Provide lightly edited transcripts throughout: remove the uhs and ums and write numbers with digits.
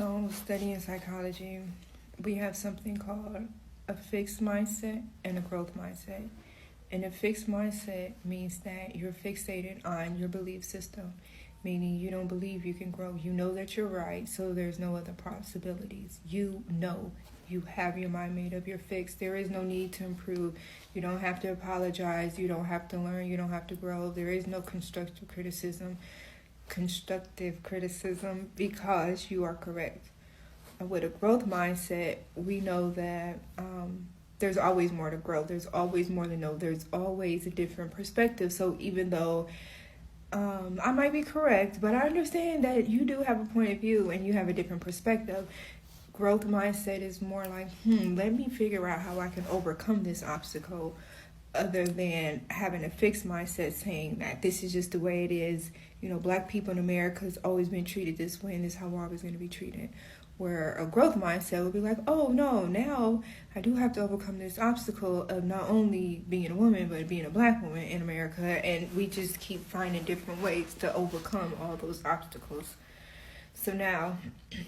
So, studying psychology, we have something called a fixed mindset and a growth mindset. And a fixed mindset means that you're fixated on your belief system, meaning you don't believe you can grow. You know that you're right, so there's no other possibilities. You know you have your mind made up, you're fixed. There is no need to improve. You don't have to apologize. You don't have to learn. You don't have to grow. There is no constructive criticism because you are correct. With a growth mindset, we know that there's always more to grow. There's always more to know. There's always a different perspective. So even though I might be correct, but I understand that you do have a point of view and you have a different perspective. Growth mindset is more like, let me figure out how I can overcome this obstacle, other than having a fixed mindset saying that this is just the way it is. You know, black people in America has always been treated this way and this is how we're always going to be treated. Where a growth mindset would be like, oh no, now I do have to overcome this obstacle of not only being a woman, but being a black woman in America. And we just keep finding different ways to overcome all those obstacles. So now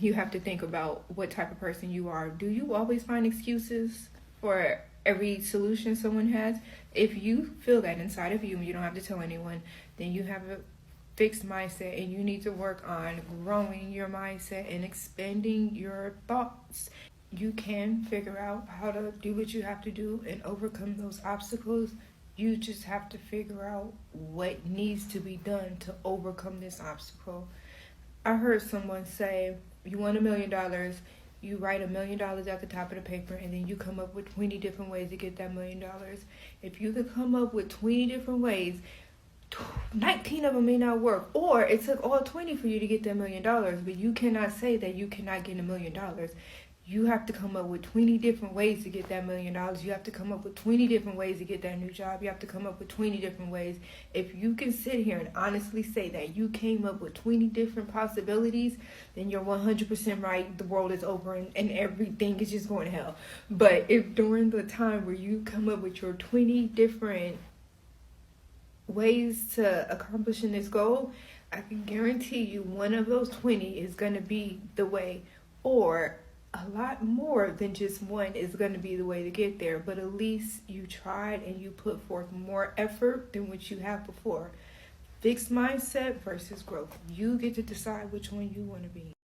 you have to think about what type of person you are. Do you always find excuses for every solution someone has? If you feel that inside of you and you don't have to tell anyone, then you have a fixed mindset and you need to work on growing your mindset and expanding your thoughts. You can figure out how to do what you have to do and overcome those obstacles. You just have to figure out what needs to be done to overcome this obstacle. I heard someone say, you want $1 million, you write $1 million at the top of the paper, and then you come up with 20 different ways to get that $1 million. If you could come up with 20 different ways, 19 of them may not work, or it took all 20 for you to get that $1 million, but you cannot say that you cannot get $1 million. You have to come up with 20 different ways to get that $1 million. You have to come up with 20 different ways to get that new job. You have to come up with 20 different ways. If you can sit here and honestly say that you came up with 20 different possibilities, then you're 100% right. The world is over and everything is just going to hell. But if during the time where you come up with your 20 different ways to accomplishing this goal, I can guarantee you one of those 20 is going to be the way, or a lot more than just one is going to be the way to get there. But at least you tried and you put forth more effort than what you have before. Fixed mindset versus growth. You get to decide which one you want to be.